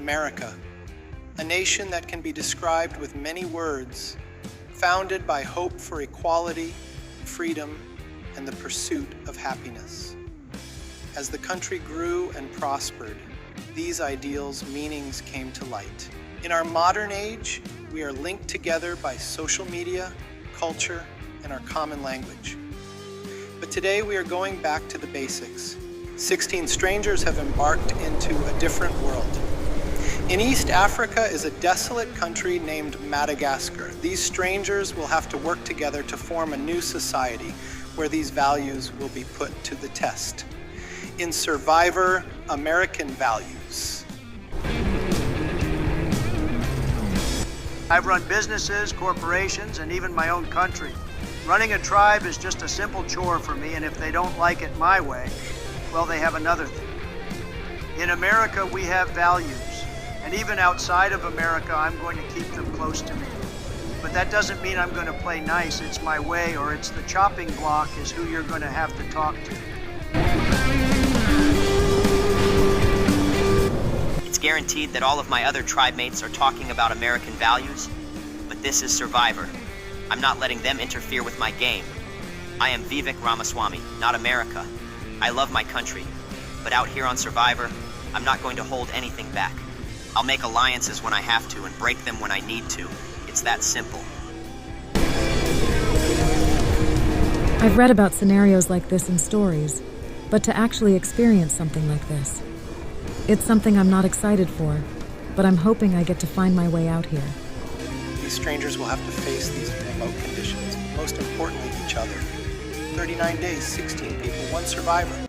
America, a nation that can be described with many words, founded by hope for equality, freedom, and the pursuit of happiness. As the country grew and prospered, these ideals' meanings came to light. In our modern age, we are linked together by social media, culture, and our common language. But today we are going back to the basics. 16 strangers have embarked into a different world. In East Africa is a desolate country named Madagascar. These strangers will have to work together to form a new society where these values will be put to the test. In Survivor, American Values. I've run businesses, corporations, and even my own country. Running a tribe is just a simple chore for me, and if they don't like it my way, well, they have another thing. In America, we have values, and even outside of America, I'm going to keep them close to me. But that doesn't mean I'm going to play nice. It's my way, or it's the chopping block is who you're going to have to talk to. It's guaranteed that all of my other tribe mates are talking about American values, but this is Survivor. I'm not letting them interfere with my game. I am Vivek Ramaswamy, not America. I love my country, but out here on Survivor, I'm not going to hold anything back. I'll make alliances when I have to and break them when I need to. It's that simple. I've read about scenarios like this in stories, but to actually experience something like this, it's something I'm not excited for, but I'm hoping I get to find my way out here. These strangers will have to face these remote conditions, most importantly each other. 39 days, 16 people, 1 survivor.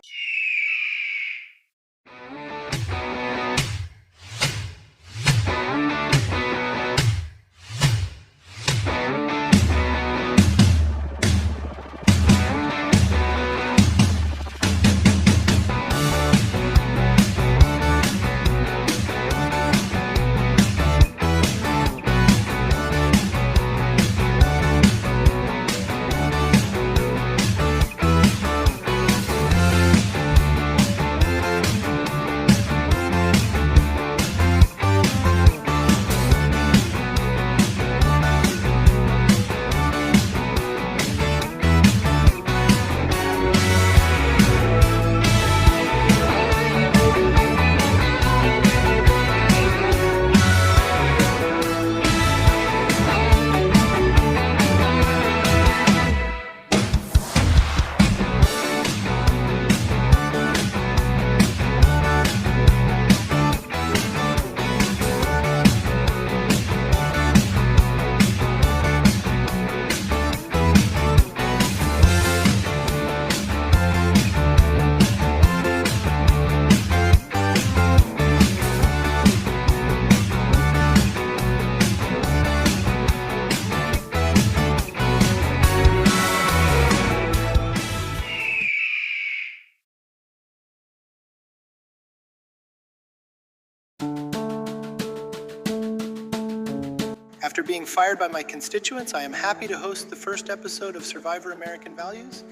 After being fired by my constituents, I am happy to host the first episode of Survivor American Values.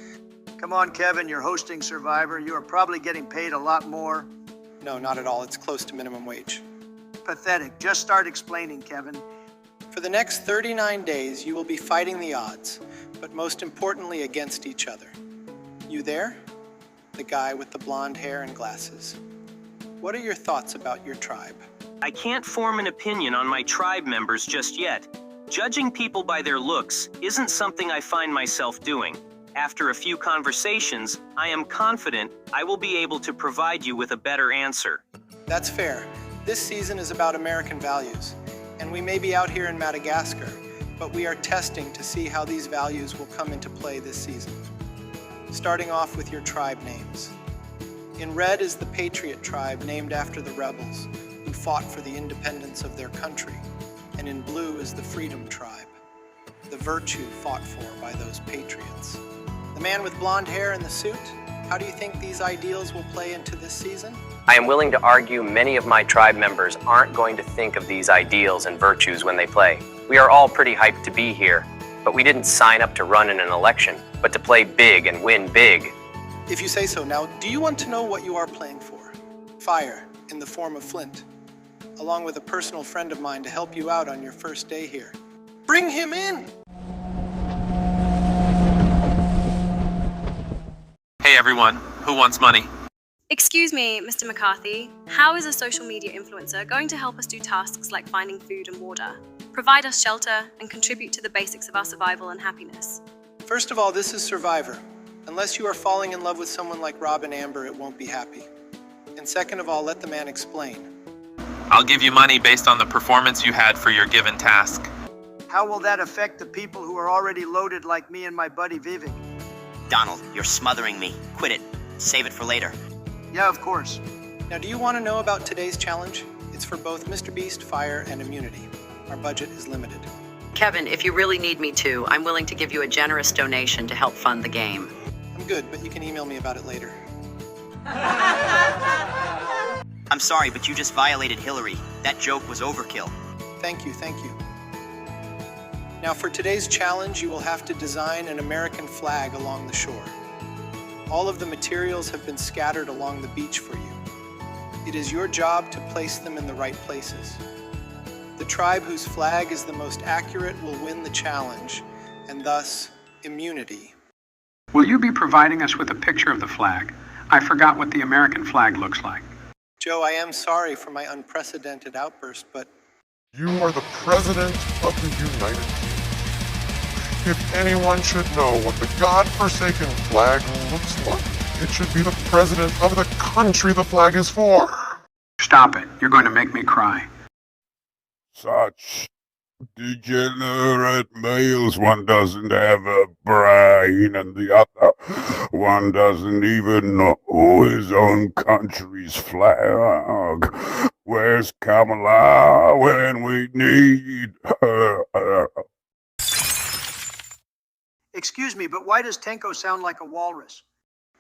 Come on, Kevin, you're hosting Survivor. You are probably getting paid a lot more. No, not at all. It's close to minimum wage. Pathetic. Just start explaining, Kevin. For the next 39 days, you will be fighting the odds, but most importantly against each other. You there? The guy with the blonde hair and glasses. What are your thoughts about your tribe? I can't form an opinion on my tribe members just yet. Judging people by their looks isn't something I find myself doing. After a few conversations, I am confident I will be able to provide you with a better answer. That's fair. This season is about American values, and we may be out here in Madagascar, but we are testing to see how these values will come into play this season. Starting off with your tribe names. In red is the Patriot tribe, named after the rebels who fought for the independence of their country, and in blue is the Freedom tribe, the virtue fought for by those patriots. The man with blonde hair in the suit, how do you think these ideals will play into this season? I am willing to argue many of my tribe members aren't going to think of these ideals and virtues when they play. We are all pretty hyped to be here, but we didn't sign up to run in an election, but to play big and win big. If you say so. Now, do you want to know what you are playing for? Fire, in the form of flint. along with a personal friend of mine to help you out on your first day here. Bring him in! Hey everyone, who wants money? Excuse me, Mr. McCarthy. How is a social media influencer going to help us do tasks like finding food and water, provide us shelter, and contribute to the basics of our survival and happiness? First of all, this is Survivor. Unless you are falling in love with someone like Rob and Amber, it won't be happy. And second of all, let the man explain. I'll give you money based on the performance you had for your given task. How will that affect the people who are already loaded like me and my buddy Vivek? Donald, you're smothering me. Quit it. Save it for later. Yeah, of course. Now, do you want to know about today's challenge? It's for both Mr. Beast, Fire, and Immunity. Our budget is limited. Kevin, if you really need me to, I'm willing to give you a generous donation to help fund the game. I'm good, but you can email me about it later. I'm sorry, but you just violated Hillary. That joke was overkill. Thank you. Now, for today's challenge, you will have to design an American flag along the shore. All of the materials have been scattered along the beach for you. It is your job to place them in the right places. The tribe whose flag is the most accurate will win the challenge, and thus, immunity. Will you be providing us with a picture of the flag? I forgot what the American flag looks like. Joe, I am sorry for my unprecedented outburst, but... You are the President of the United States. If anyone should know what the godforsaken flag looks like, it should be the President of the country the flag is for. Stop it. You're going to make me cry. Such degenerate males, one doesn't have a brain, and the other one doesn't even know his own country's flag. Where's Kamala when we need her? Excuse me, but why does Tenko sound like a walrus?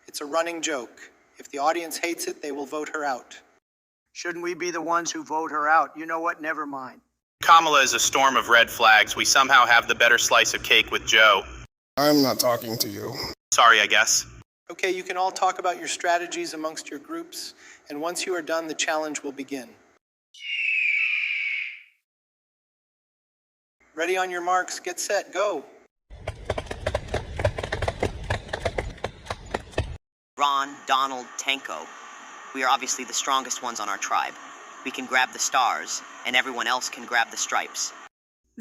It's a running joke. If the audience hates it, they will vote her out. Shouldn't we be the ones who vote her out? You know what? Never mind. Kamala is a storm of red flags. We somehow have the better slice of cake with Joe. I'm not talking to you. Sorry, I guess. Okay, you can all talk about your strategies amongst your groups, and once you are done, the challenge will begin. Ready on your marks, get set, go! Ron, Donald, Tenko. We are obviously the strongest ones on our tribe. We can grab the stars, and everyone else can grab the stripes.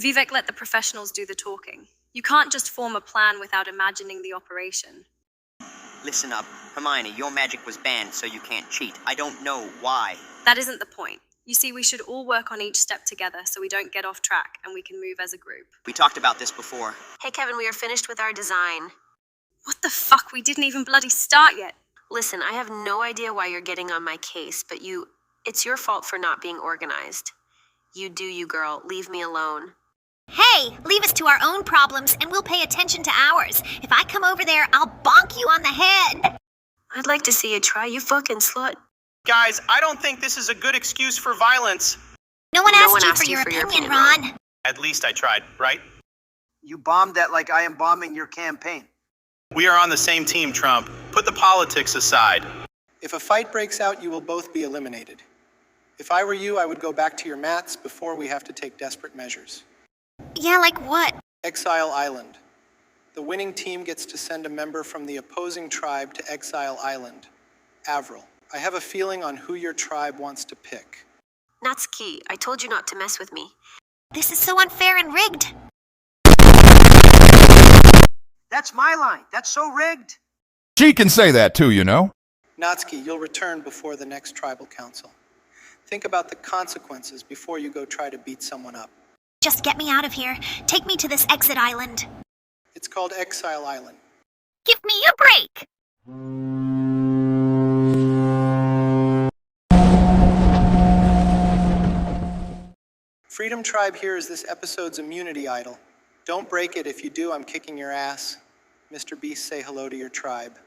Vivek, let the professionals do the talking. You can't just form a plan without imagining the operation. Listen up. Hermione, your magic was banned, so you can't cheat. I don't know why. That isn't the point. You see, we should all work on each step together so we don't get off track and we can move as a group. We talked about this before. Hey, Kevin, we are finished with our design. What the fuck? We didn't even bloody start yet. Listen, I have no idea why you're getting on my case, but it's your fault for not being organized. You do you, girl. Leave me alone. Hey, leave us to our own problems and we'll pay attention to ours. If I come over there, I'll bonk you on the head. I'd like to see you try, you fucking slut. Guys, I don't think this is a good excuse for violence. No one asked you for your opinion, Ron. At least I tried, right? You bombed that like I am bombing your campaign. We are on the same team, Trump. Put the politics aside. If a fight breaks out, you will both be eliminated. If I were you, I would go back to your mats before we have to take desperate measures. Yeah, like what? Exile Island. The winning team gets to send a member from the opposing tribe to Exile Island. Avril, I have a feeling on who your tribe wants to pick. Natsuki, I told you not to mess with me. This is so unfair and rigged. That's my line. That's so rigged. She can say that too, you know. Natsuki, you'll return before the next tribal council. Think about the consequences before you go try to beat someone up. Just get me out of here. Take me to this exit island. It's called Exile Island. Give me a break! Freedom Tribe here is this episode's immunity idol. Don't break it. If you do, I'm kicking your ass. Mr. Beast, say hello to your tribe.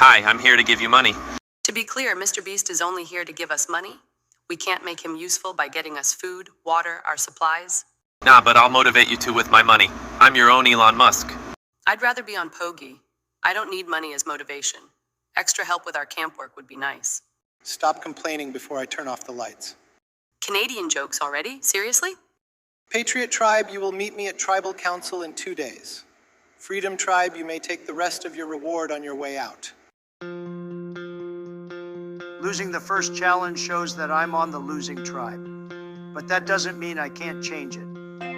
Hi, I'm here to give you money. To be clear, Mr. Beast is only here to give us money. We can't make him useful by getting us food, water, our supplies. Nah, but I'll motivate you two with my money. I'm your own Elon Musk. I'd rather be on Pogi. I don't need money as motivation. Extra help with our camp work would be nice. Stop complaining before I turn off the lights. Canadian jokes already? Seriously? Patriot Tribe, you will meet me at Tribal Council in 2 days. Freedom Tribe, you may take the rest of your reward on your way out. Losing the first challenge shows that I'm on the losing tribe. But that doesn't mean I can't change it.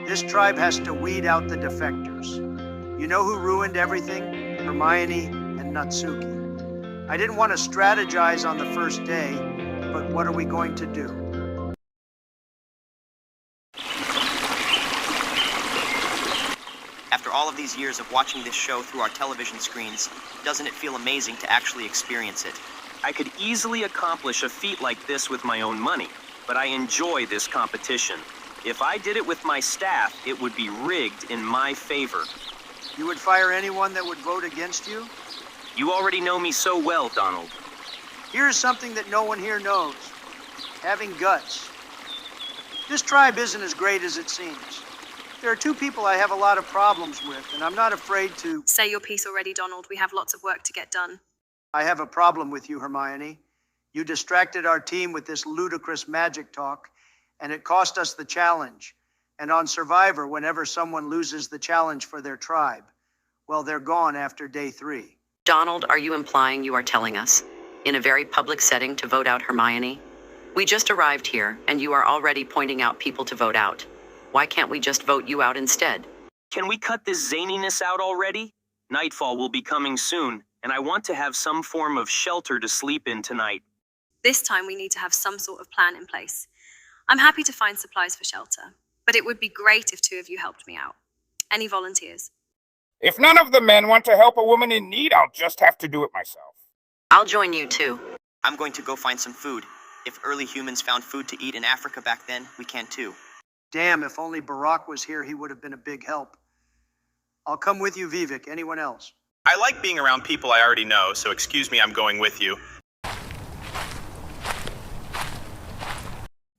This tribe has to weed out the defectors. You know who ruined everything? Hermione and Natsuki. I didn't want to strategize on the first day, but what are we going to do? After all of these years of watching this show through our television screens, doesn't it feel amazing to actually experience it? I could easily accomplish a feat like this with my own money, but I enjoy this competition. If I did it with my staff, it would be rigged in my favor. You would fire anyone that would vote against you? You already know me so well, Donald. Here's something that no one here knows. Having guts. This tribe isn't as great as it seems. There are two people I have a lot of problems with, and I'm not afraid to... Say your piece already, Donald. We have lots of work to get done. I have a problem with you, Hermione. You distracted our team with this ludicrous magic talk, and it cost us the challenge. And on Survivor, whenever someone loses the challenge for their tribe, well, they're gone after day 3. Donald, are you implying you are telling us, in a very public setting, to vote out Hermione? We just arrived here, and you are already pointing out people to vote out. Why can't we just vote you out instead? Can we cut this zaniness out already? Nightfall will be coming soon, and I want to have some form of shelter to sleep in tonight. This time we need to have some sort of plan in place. I'm happy to find supplies for shelter, but it would be great if 2 of you helped me out. Any volunteers? If none of the men want to help a woman in need, I'll just have to do it myself. I'll join you too. I'm going to go find some food. If early humans found food to eat in Africa back then, we can too. Damn, if only Barack was here, he would have been a big help. I'll come with you, Vivek. Anyone else? I like being around people I already know, so excuse me, I'm going with you.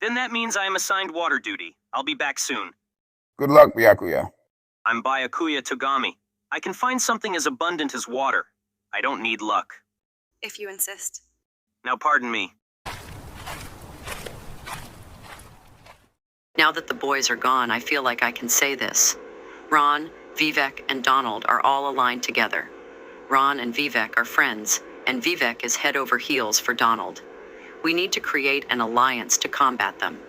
Then that means I am assigned water duty. I'll be back soon. Good luck, Byakuya. I'm Byakuya Togami. I can find something as abundant as water. I don't need luck. If you insist. Now pardon me. Now that the boys are gone, I feel like I can say this. Ron, Vivek, and Donald are all aligned together. Ron and Vivek are friends, and Vivek is head over heels for Donald. We need to create an alliance to combat them.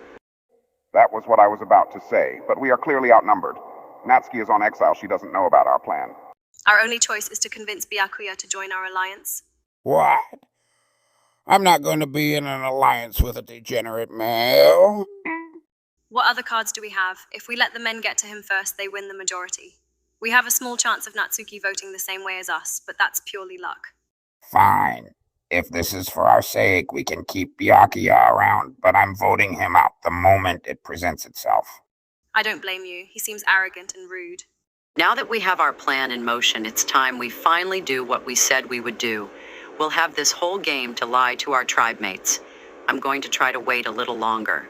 That was what I was about to say, but we are clearly outnumbered. Natsuki is on exile. She doesn't know about our plan. Our only choice is to convince Byakuya to join our alliance. What? I'm not going to be in an alliance with a degenerate male. What other cards do we have? If we let the men get to him first, they win the majority. We have a small chance of Natsuki voting the same way as us, but that's purely luck. Fine. If this is for our sake, we can keep Byakuya around, but I'm voting him out the moment it presents itself. I don't blame you. He seems arrogant and rude. Now that we have our plan in motion, it's time we finally do what we said we would do. We'll have this whole game to lie to our tribe mates. I'm going to try to wait a little longer.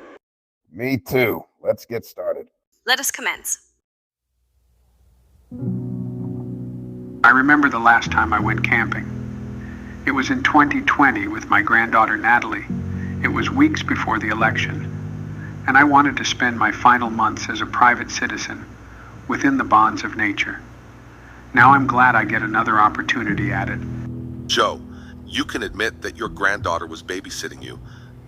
Me too. Let's get started. Let us commence. I remember the last time I went camping. It was in 2020 with my granddaughter Natalie. It was weeks before the election, and I wanted to spend my final months as a private citizen within the bonds of nature. Now I'm glad I get another opportunity at it. Joe, you can admit that your granddaughter was babysitting you,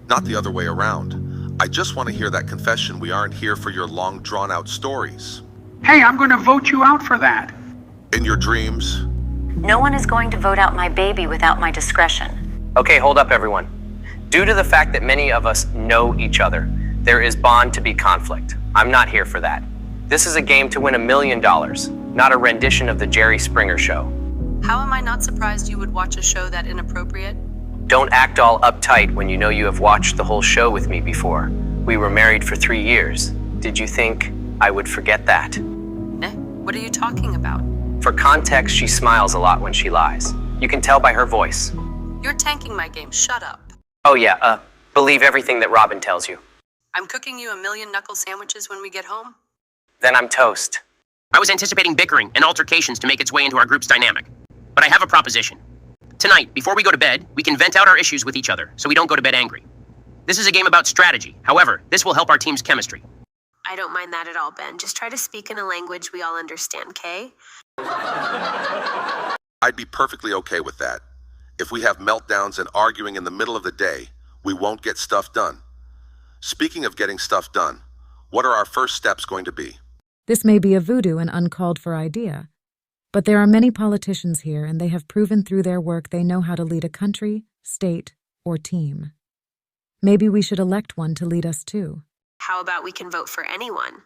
not the other way around. I just want to hear that confession. We aren't here for your long, drawn-out stories. Hey, I'm going to vote you out for that. In your dreams? No one is going to vote out my baby without my discretion. Okay, hold up, everyone. Due to the fact that many of us know each other, there is bound to be conflict. I'm not here for that. This is a game to win $1 million, not a rendition of the Jerry Springer Show. How am I not surprised you would watch a show that inappropriate? Don't act all uptight when you know you have watched the whole show with me before. We were married for 3 years. Did you think I would forget that? What are you talking about? For context, she smiles a lot when she lies. You can tell by her voice. You're tanking my game. Shut up. Oh yeah, believe everything that Robin tells you. I'm cooking you 1,000,000 knuckle sandwiches when we get home. Then I'm toast. I was anticipating bickering and altercations to make its way into our group's dynamic. But I have a proposition. Tonight, before we go to bed, we can vent out our issues with each other, so we don't go to bed angry. This is a game about strategy. However, this will help our team's chemistry. I don't mind that at all, Ben. Just try to speak in a language we all understand, okay? I'd be perfectly okay with that. If we have meltdowns and arguing in the middle of the day, we won't get stuff done. Speaking of getting stuff done, what are our first steps going to be? This may be a voodoo and uncalled for idea, but there are many politicians here, and they have proven through their work they know how to lead a country, state, or team. Maybe we should elect one to lead us too. How about we can vote for anyone?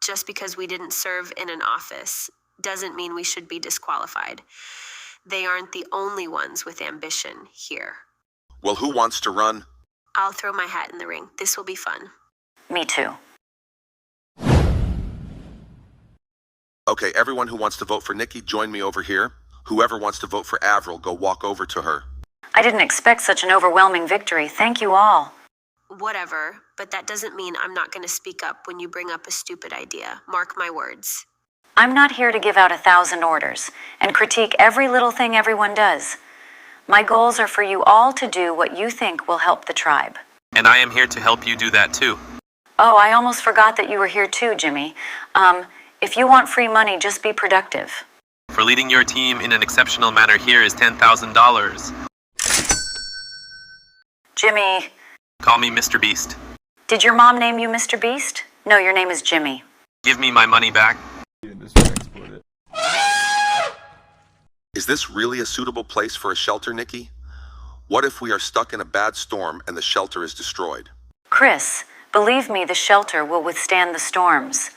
Just because we didn't serve in an office doesn't mean we should be disqualified. They aren't the only ones with ambition here. Well, who wants to run? I'll throw my hat in the ring. This will be fun. Me too. Okay, everyone who wants to vote for Nikki, join me over here. Whoever wants to vote for Avril, go walk over to her. I didn't expect such an overwhelming victory. Thank you all. Whatever, but that doesn't mean I'm not going to speak up when you bring up a stupid idea. Mark my words. I'm not here to give out 1,000 orders and critique every little thing everyone does. My goals are for you all to do what you think will help the tribe. And I am here to help you do that too. Oh, I almost forgot that you were here too, Jimmy. If you want free money, just be productive. For leading your team in an exceptional manner, here is $10,000. Jimmy. Call me Mr. Beast. Did your mom name you Mr. Beast? No, your name is Jimmy. Give me my money back. Is this really a suitable place for a shelter, Nikki? What if we are stuck in a bad storm and the shelter is destroyed? Chris, believe me, the shelter will withstand the storms.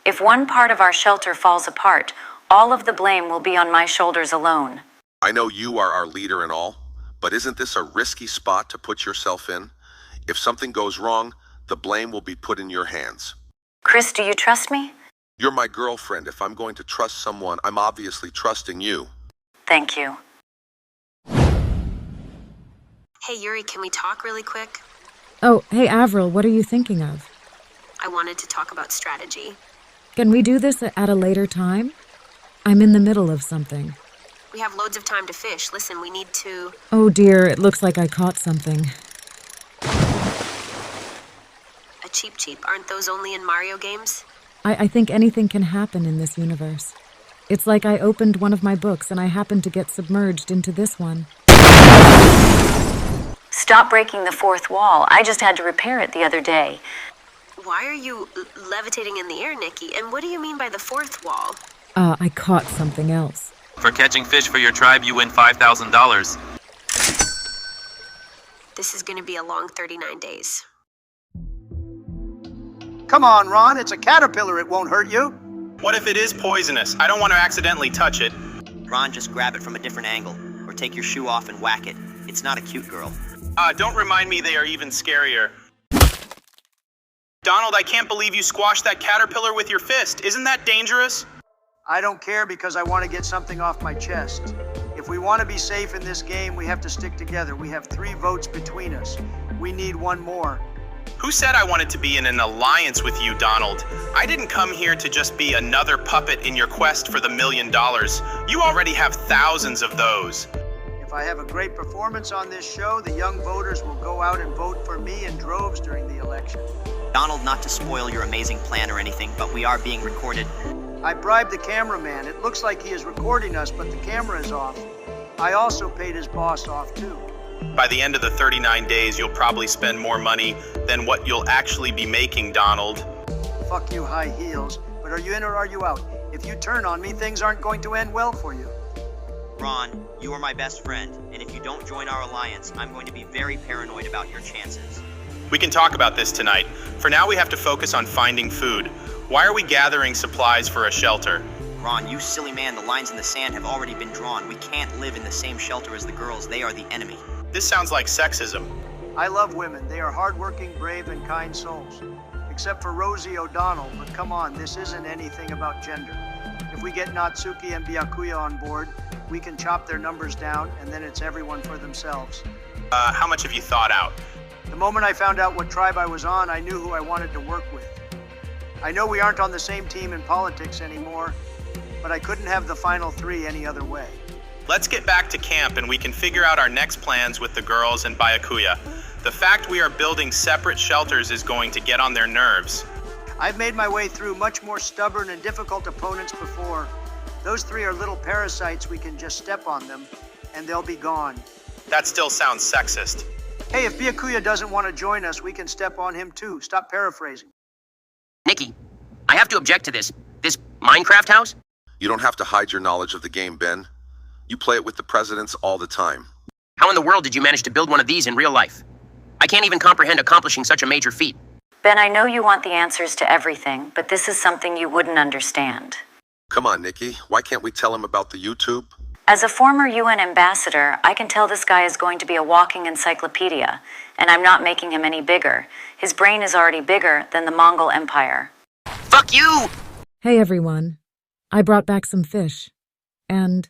If one part of our shelter falls apart, all of the blame will be on my shoulders alone. I know you are our leader and all, but isn't this a risky spot to put yourself in? If something goes wrong, the blame will be put in your hands. Chris, do you trust me? You're my girlfriend. If I'm going to trust someone, I'm obviously trusting you. Thank you. Hey, Yuri, can we talk really quick? Oh, hey, Avril, what are you thinking of? I wanted to talk about strategy. Can we do this at a later time? I'm in the middle of something. We have loads of time to fish. Listen, we need to... Oh dear, it looks like I caught something. A cheap. Aren't those only in Mario games? I think anything can happen in this universe. It's like I opened one of my books and I happened to get submerged into this one. Stop breaking the fourth wall. I just had to repair it the other day. Why are you levitating in the air, Nikki? And what do you mean by the fourth wall? I caught something else. For catching fish for your tribe, you win $5,000. This is going to be a long 39 days. Come on, Ron. It's a caterpillar. It won't hurt you. What if it is poisonous? I don't want to accidentally touch it. Ron, just grab it from a different angle, or take your shoe off and whack it. It's not a cute girl. Don't remind me they are even scarier. Donald, I can't believe you squashed that caterpillar with your fist. Isn't that dangerous? I don't care because I want to get something off my chest. If we want to be safe in this game, we have to stick together. We have 3 votes between us. We need 1 more. Who said I wanted to be in an alliance with you, Donald? I didn't come here to just be another puppet in your quest for the $1 million. You already have thousands of those. If I have a great performance on this show, the young voters will go out and vote for me in droves during the election. Donald, not to spoil your amazing plan or anything, but we are being recorded. I bribed the cameraman. It looks like he is recording us, but the camera is off. I also paid his boss off, too. By the end of the 39 days, you'll probably spend more money than what you'll actually be making, Donald. Fuck you, high heels. But are you in or are you out? If you turn on me, things aren't going to end well for you. Ron, you are my best friend, and if you don't join our alliance, I'm going to be very paranoid about your chances. We can talk about this tonight. For now, we have to focus on finding food. Why are we gathering supplies for a shelter? Ron, you silly man, the lines in the sand have already been drawn. We can't live in the same shelter as the girls. They are the enemy. This sounds like sexism. I love women. They are hardworking, brave, and kind souls. Except for Rosie O'Donnell, but come on, this isn't anything about gender. If we get Natsuki and Byakuya on board, we can chop their numbers down, and then it's everyone for themselves. How much have you thought out? The moment I found out what tribe I was on, I knew who I wanted to work with. I know we aren't on the same team in politics anymore, but I couldn't have the final 3 any other way. Let's get back to camp and we can figure out our next plans with the girls and Byakuya. The fact we are building separate shelters is going to get on their nerves. I've made my way through much more stubborn and difficult opponents before. Those three are little parasites. We can just step on them, and they'll be gone. That still sounds sexist. Hey, if Byakuya doesn't want to join us, we can step on him too. Stop paraphrasing. Nikki, I have to object to this. This Minecraft house? You don't have to hide your knowledge of the game, Ben. You play it with the presidents all the time. How in the world did you manage to build one of these in real life? I can't even comprehend accomplishing such a major feat. Ben, I know you want the answers to everything, but this is something you wouldn't understand. Come on, Nikki. Why can't we tell him about the YouTube? As a former UN ambassador, I can tell this guy is going to be a walking encyclopedia, and I'm not making him any bigger. His brain is already bigger than the Mongol Empire. Fuck you! Hey everyone. I brought back some fish. And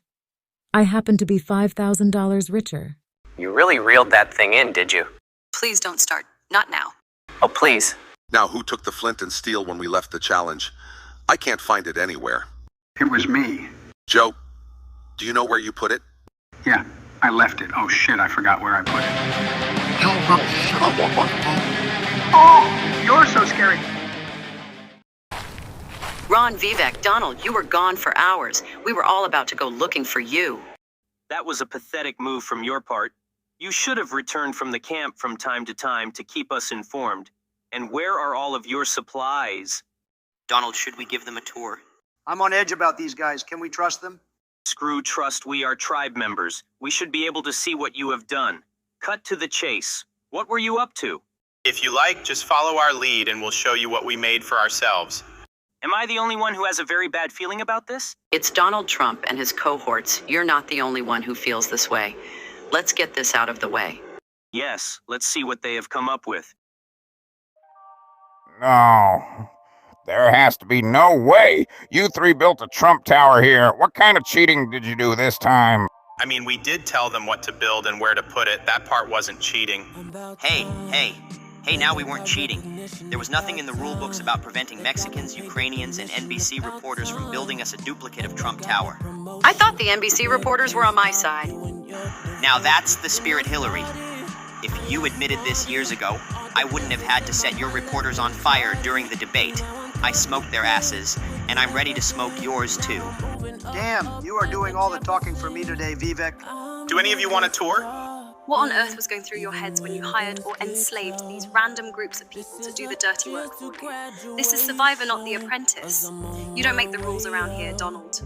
I happen to be $5,000 richer. You really reeled that thing in, did you? Please don't start. Not now. Oh, please. Now, who took the flint and steel when we left the challenge? I can't find it anywhere. It was me. Joe, do you know where you put it? Yeah, I left it. Oh shit, I forgot where I put it. Oh, you're so scary. Ron, Vivek, Donald, you were gone for hours. We were all about to go looking for you. That was a pathetic move from your part. You should have returned from the camp from time to time to keep us informed. And where are all of your supplies? Donald, should we give them a tour? I'm on edge about these guys. Can we trust them? Screw trust, we are tribe members. We should be able to see what you have done. Cut to the chase. What were you up to? If you like, just follow our lead and we'll show you what we made for ourselves. Am I the only one who has a very bad feeling about this? It's Donald Trump and his cohorts. You're not the only one who feels this way. Let's get this out of the way. Yes, let's see what they have come up with. No. There has to be no way. You three built a Trump Tower here. What kind of cheating did you do this time? I mean, we did tell them what to build and where to put it. That part wasn't cheating. Hey, now we weren't cheating. There was nothing in the rule books about preventing Mexicans, Ukrainians, and NBC reporters from building us a duplicate of Trump Tower. I thought the NBC reporters were on my side. Now that's the spirit, Hillary. If you admitted this years ago, I wouldn't have had to set your reporters on fire during the debate. I smoked their asses, and I'm ready to smoke yours too. Damn, you are doing all the talking for me today, Vivek. Do any of you want a tour? What on earth was going through your heads when you hired or enslaved these random groups of people to do the dirty work for you? This is Survivor, not The Apprentice. You don't make the rules around here, Donald.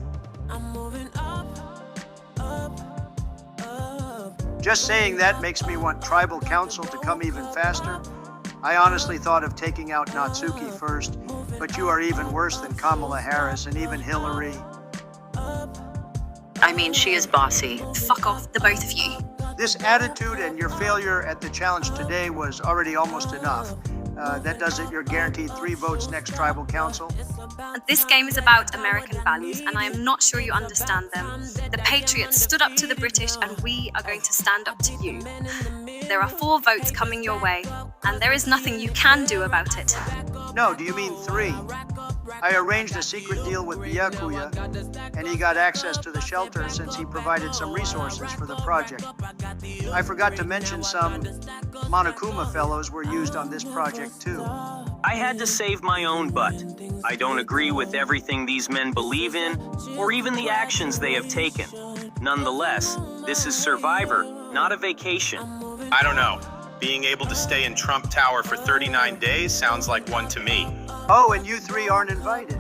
Just saying that makes me want tribal council to come even faster. I honestly thought of taking out Natsuki first, but you are even worse than Kamala Harris and even Hillary. I mean, she is bossy. Fuck off, the both of you. This attitude and your failure at the challenge today was already almost enough. That doesn't, you're guaranteed 3 votes next tribal council. This game is about American values, and I am not sure you understand them. The Patriots stood up to the British, and we are going to stand up to you. There are 4 votes coming your way, and there is nothing you can do about it. No, do you mean 3? I arranged a secret deal with Byakuya, and he got access to the shelter since he provided some resources for the project. I forgot to mention some Monokuma fellows were used on this project too. I had to save my own butt. I don't agree with everything these men believe in, or even the actions they have taken. Nonetheless, this is Survivor, not a vacation. I don't know. Being able to stay in Trump Tower for 39 days sounds like one to me. Oh, and you 3 aren't invited.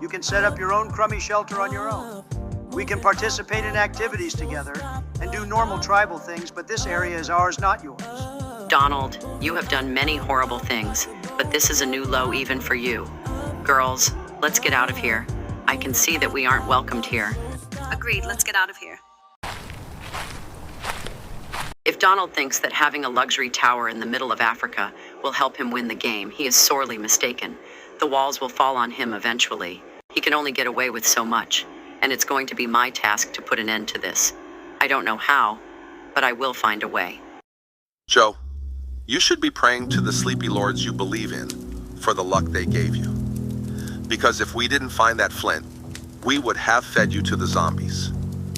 You can set up your own crummy shelter on your own. We can participate in activities together and do normal tribal things, but this area is ours, not yours. Donald, you have done many horrible things, but this is a new low even for you. Girls, let's get out of here. I can see that we aren't welcomed here. Agreed, let's get out of here. If Donald thinks that having a luxury tower in the middle of Africa will help him win the game, he is sorely mistaken. The walls will fall on him eventually. He can only get away with so much, and it's going to be my task to put an end to this. I don't know how, but I will find a way. Joe, you should be praying to the sleepy lords you believe in for the luck they gave you. Because if we didn't find that flint, we would have fed you to the zombies.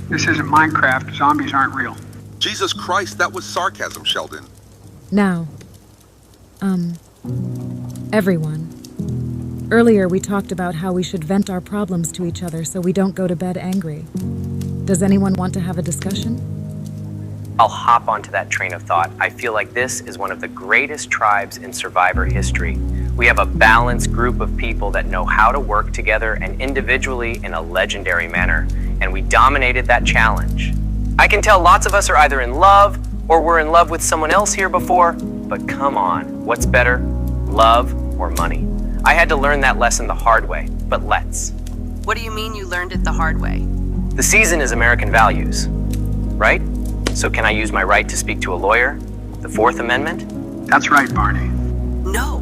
This isn't Minecraft. Zombies aren't real. Jesus Christ, that was sarcasm, Sheldon. Now, everyone. Earlier we talked about how we should vent our problems to each other so we don't go to bed angry. Does anyone want to have a discussion? I'll hop onto that train of thought. I feel like this is one of the greatest tribes in Survivor history. We have a balanced group of people that know how to work together and individually in a legendary manner, and we dominated that challenge. I can tell lots of us are either in love or were in love with someone else here before, but come on, what's better, love or money? I had to learn that lesson the hard way, but let's. What do you mean you learned it the hard way? The season is American values, right? So can I use my right to speak to a lawyer? The Fourth Amendment? That's right, Barney. No.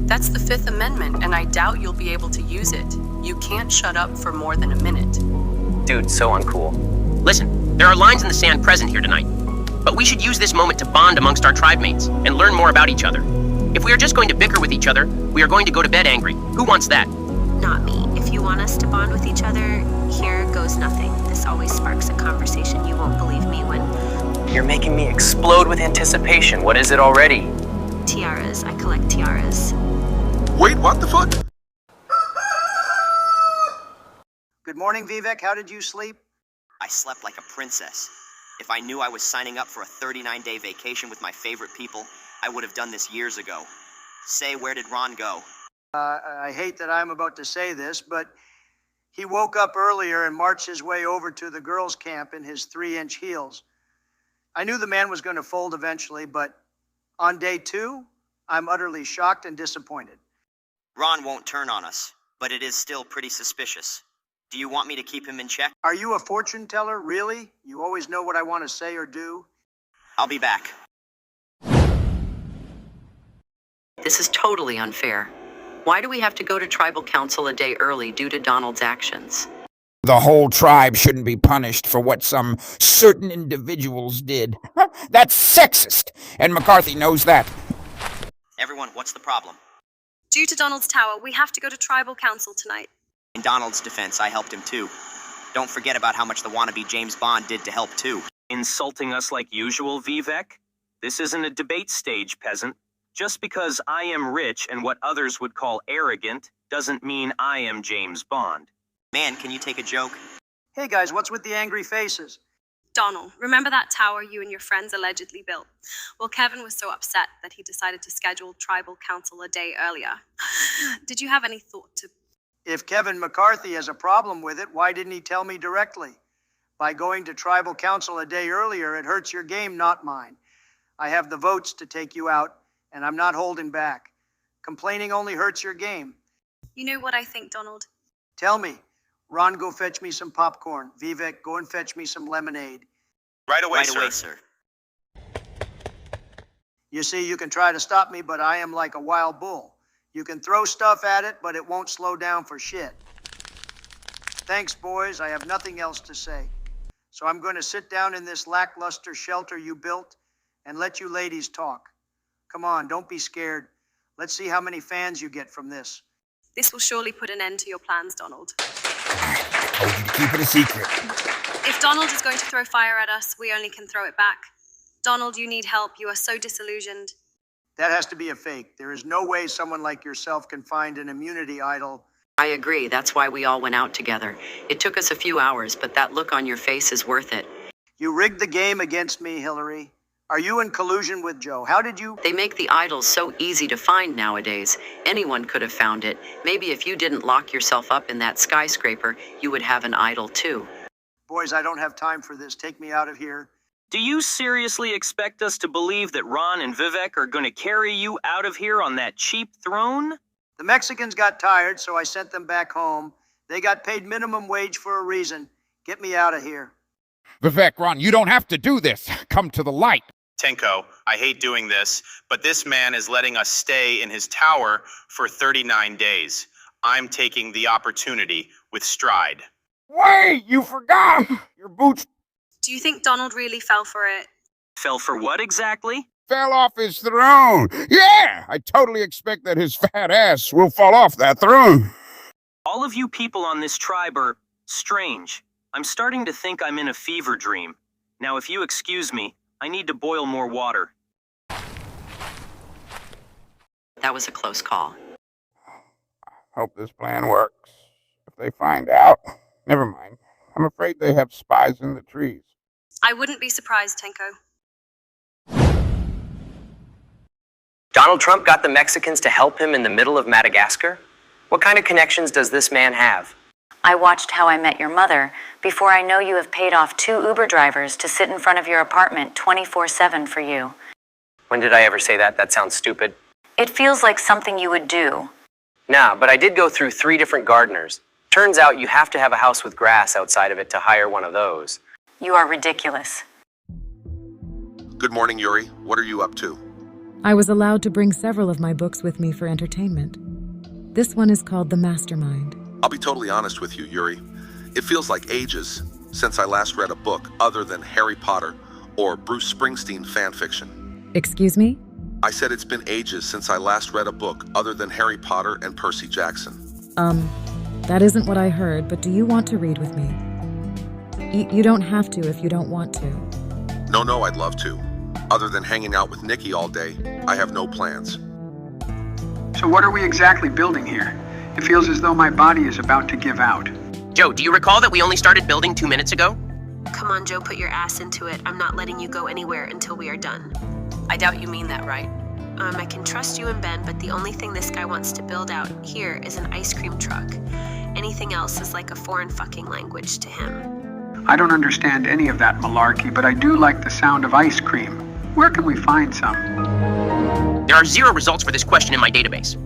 That's the Fifth Amendment, and I doubt you'll be able to use it. You can't shut up for more than a minute. Dude, so uncool. Listen, there are lines in the sand present here tonight. But we should use this moment to bond amongst our tribe mates and learn more about each other. If we are just going to bicker with each other, we are going to go to bed angry. Who wants that? Not me. If you want us to bond with each other, here goes nothing. This always sparks a conversation you won't believe me when... You're making me explode with anticipation. What is it already? Tiaras. I collect tiaras. Wait, what the fuck? Good morning, Vivek. How did you sleep? I slept like a princess. If I knew I was signing up for a 39-day vacation with my favorite people, I would have done this years ago. Say, where did Ron go? I hate that I'm about to say this, but he woke up earlier and marched his way over to the girls' camp in his 3-inch heels. I knew the man was going to fold eventually, but on day 2, I'm utterly shocked and disappointed. Ron won't turn on us, but it is still pretty suspicious. Do you want me to keep him in check? Are you a fortune teller, really? You always know what I want to say or do? I'll be back. This is totally unfair. Why do we have to go to tribal council a day early due to Donald's actions? The whole tribe shouldn't be punished for what some certain individuals did. That's sexist, and McCarthy knows that. Everyone, what's the problem? Due to Donald's tower, we have to go to tribal council tonight. In Donald's defense, I helped him too. Don't forget about how much the wannabe James Bond did to help too. Insulting us like usual, Vivek? This isn't a debate stage, peasant. Just because I am rich and what others would call arrogant doesn't mean I am James Bond. Man, can you take a joke? Hey guys, what's with the angry faces? Donald, remember that tower you and your friends allegedly built? Well, Kevin was so upset that he decided to schedule tribal council a day earlier. Did you have any thought to... If Kevin McCarthy has a problem with it, why didn't he tell me directly? By going to tribal council a day earlier, it hurts your game, not mine. I have the votes to take you out, and I'm not holding back. Complaining only hurts your game. You know what I think, Donald? Tell me. Ron, go fetch me some popcorn. Vivek, go and fetch me some lemonade. Right away, sir. You see, you can try to stop me, but I am like a wild bull. You can throw stuff at it, but it won't slow down for shit. Thanks, boys. I have nothing else to say. So I'm going to sit down in this lackluster shelter you built and let you ladies talk. Come on, don't be scared. Let's see how many fans you get from this. This will surely put an end to your plans, Donald. I told you to keep it a secret. If Donald is going to throw fire at us, we only can throw it back. Donald, you need help. You are so disillusioned. That has to be a fake. There is no way someone like yourself can find an immunity idol. I agree. That's why we all went out together. It took us a few hours, but that look on your face is worth it. You rigged the game against me, Hillary. Are you in collusion with Joe? How did you... They make the idols so easy to find nowadays. Anyone could have found it. Maybe if you didn't lock yourself up in that skyscraper, you would have an idol too. Boys, I don't have time for this. Take me out of here. Do you seriously expect us to believe that Ron and Vivek are going to carry you out of here on that cheap throne? The Mexicans got tired, so I sent them back home. They got paid minimum wage for a reason. Get me out of here. Vivek, Ron, you don't have to do this. Come to the light. Tenko, I hate doing this, but this man is letting us stay in his tower for 39 days. I'm taking the opportunity with stride. Wait, you forgot! Your boots Do you think Donald really fell for it? Fell for what exactly? Fell off his throne. Yeah, I totally expect that his fat ass will fall off that throne. All of you people on this tribe are strange. I'm starting to think I'm in a fever dream. Now, if you excuse me, I need to boil more water. That was a close call. Hope this plan works. If they find out, never mind. I'm afraid they have spies in the trees. I wouldn't be surprised, Tenko. Donald Trump got the Mexicans to help him in the middle of Madagascar? What kind of connections does this man have? I watched How I Met Your Mother. Before I know you have paid off 2 Uber drivers to sit in front of your apartment 24/7 for you. When did I ever say that? That sounds stupid. It feels like something you would do. Nah, but I did go through 3 different gardeners. Turns out you have to have a house with grass outside of it to hire one of those. You are ridiculous. Good morning, Yuri. What are you up to? I was allowed to bring several of my books with me for entertainment. This one is called The Mastermind. I'll be totally honest with you, Yuri. It feels like ages since I last read a book other than Harry Potter or Bruce Springsteen fan fiction. Excuse me? I said it's been ages since I last read a book other than Harry Potter and Percy Jackson. That isn't what I heard, but do you want to read with me? You don't have to if you don't want to. No, I'd love to. Other than hanging out with Nikki all day, I have no plans. So what are we exactly building here? It feels as though my body is about to give out. Joe, do you recall that we only started building 2 minutes ago? Come on, Joe, put your ass into it. I'm not letting you go anywhere until we are done. I doubt you mean that, right? I can trust you and Ben, but the only thing this guy wants to build out here is an ice cream truck. Anything else is like a foreign fucking language to him. I don't understand any of that malarkey, but I do like the sound of ice cream. Where can we find some? There are 0 results for this question in my database.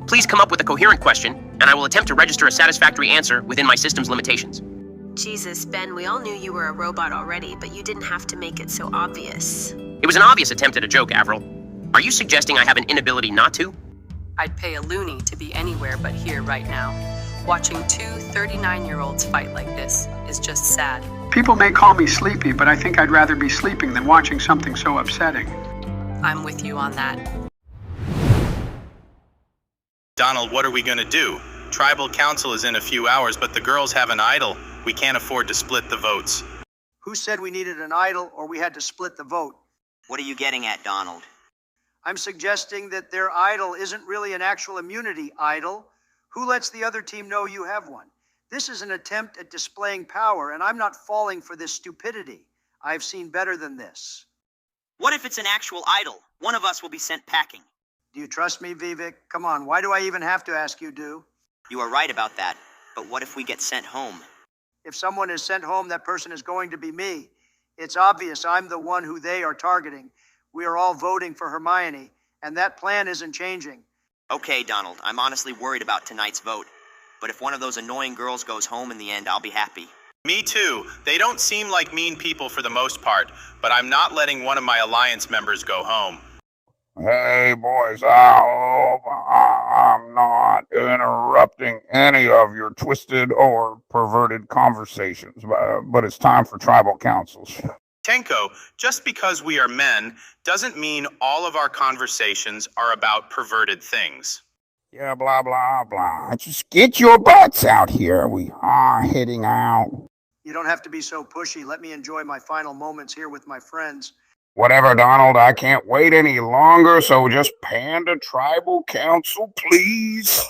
Please come up with a coherent question, and I will attempt to register a satisfactory answer within my system's limitations. Jesus, Ben, we all knew you were a robot already, but you didn't have to make it so obvious. It was an obvious attempt at a joke, Avril. Are you suggesting I have an inability not to? I'd pay a loony to be anywhere but here right now. Watching 2 39-year-olds fight like this is just sad. People may call me sleepy, but I think I'd rather be sleeping than watching something so upsetting. I'm with you on that. Donald, what are we gonna do? Tribal council is in a few hours, but the girls have an idol. We can't afford to split the votes. Who said we needed an idol or we had to split the vote? What are you getting at, Donald? I'm suggesting that their idol isn't really an actual immunity idol. Who lets the other team know you have one? This is an attempt at displaying power, and I'm not falling for this stupidity. I've seen better than this. What if it's an actual idol? One of us will be sent packing. Do you trust me, Vivek? Come on, why do I even have to ask you, Do? You are right about that, but what if we get sent home? If someone is sent home, that person is going to be me. It's obvious I'm the one who they are targeting. We are all voting for Hermione, and that plan isn't changing. Okay, Donald, I'm honestly worried about tonight's vote. But if one of those annoying girls goes home in the end, I'll be happy. Me too. They don't seem like mean people for the most part, but I'm not letting one of my Alliance members go home. Hey, boys, I'm not interrupting any of your twisted or perverted conversations, but it's time for tribal councils. Tenko, just because we are men doesn't mean all of our conversations are about perverted things. Yeah, blah, blah, blah. Just get your butts out here. We are heading out. You don't have to be so pushy. Let me enjoy my final moments here with my friends. Whatever, Donald. I can't wait any longer, so just pan to tribal council, please.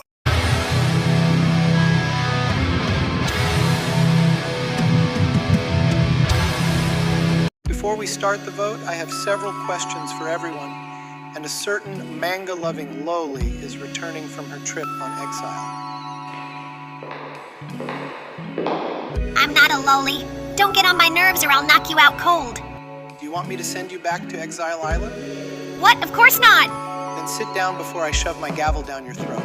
Before we start the vote, I have several questions for everyone, and a certain manga-loving loli is returning from her trip on exile. I'm not a loli. Don't get on my nerves or I'll knock you out cold. Do you want me to send you back to Exile Island? What? Of course not! Then sit down before I shove my gavel down your throat.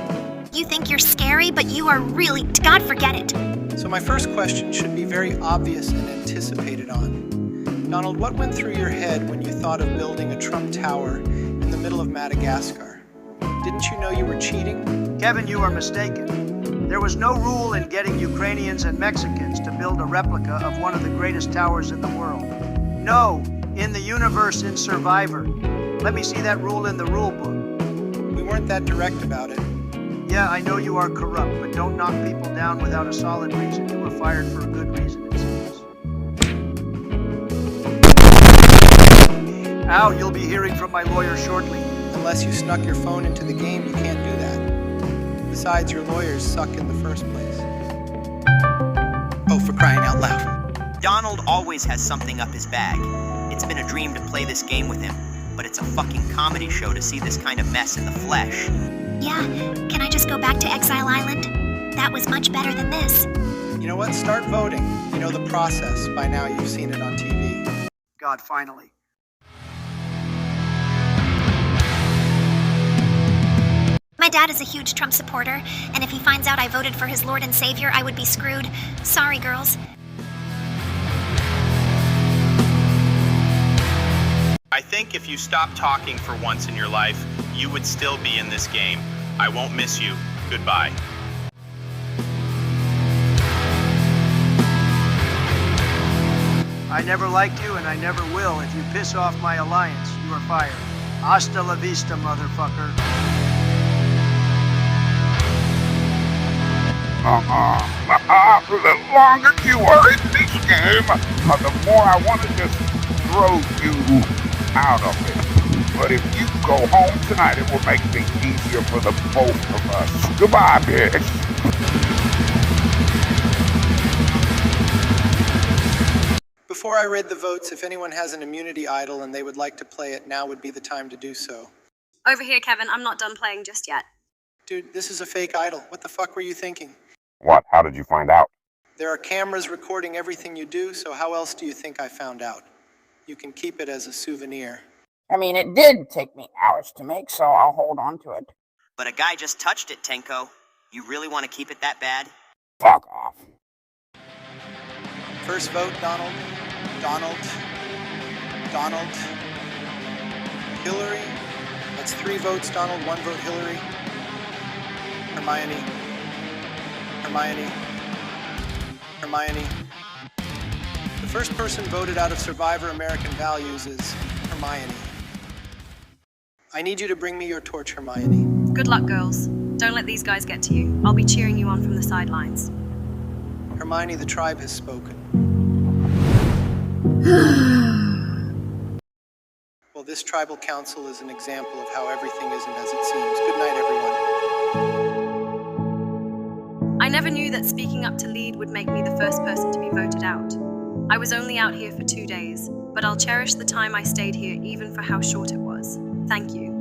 You think you're scary, but you are really... God, forget it. So my first question should be very obvious and anticipated on. Donald, what went through your head when you thought of building a Trump Tower in the middle of Madagascar? Didn't you know you were cheating? Kevin, you are mistaken. There was no rule in getting Ukrainians and Mexicans to build a replica of one of the greatest towers in the world. No, in the universe in Survivor. Let me see that rule in the rule book. We weren't that direct about it. Yeah, I know you are corrupt, but don't knock people down without a solid reason. You were fired for a good reason, it seems. Al, you'll be hearing from my lawyer shortly. And unless you snuck your phone into the game, you can't do that. Besides, your lawyers suck in the first place. Oh, for crying out loud. Donald always has something up his bag. It's been a dream to play this game with him, but it's a fucking comedy show to see this kind of mess in the flesh. Yeah, can I just go back to Exile Island? That was much better than this. You know what? Start voting. You know the process. By now you've seen it on TV. God, finally. My dad is a huge Trump supporter, and if he finds out I voted for his Lord and Savior, I would be screwed. Sorry, girls. I think if you stopped talking for once in your life, you would still be in this game. I won't miss you. Goodbye. I never liked you, and I never will. If you piss off my alliance, you are fired. Hasta la vista, motherfucker. The longer you are in this game, the more I want to just throw you out of it. But if you go home tonight, it will make things easier for the both of us. Goodbye, bitch. Before I read the votes, if anyone has an immunity idol and they would like to play it, now would be the time to do so. Over here, Kevin. I'm not done playing just yet. Dude, this is a fake idol. What the fuck were you thinking? What? How did you find out? There are cameras recording everything you do, so how else do you think I found out? You can keep it as a souvenir. I mean, it did take me hours to make, so I'll hold on to it. But a guy just touched it, Tenko. You really want to keep it that bad? Fuck off. First vote, Donald. Donald. Donald. Hillary. That's 3 votes, Donald. 1 vote, Hillary. Hermione. Hermione. Hermione. The first person voted out of Survivor American Values is Hermione. I need you to bring me your torch, Hermione. Good luck, girls. Don't let these guys get to you. I'll be cheering you on from the sidelines. Hermione, the tribe has spoken. Well, this tribal council is an example of how everything isn't as it seems. Good night, everyone. I never knew that speaking up to lead would make me the first person to be voted out. I was only out here for 2 days, but I'll cherish the time I stayed here even for how short it was. Thank you.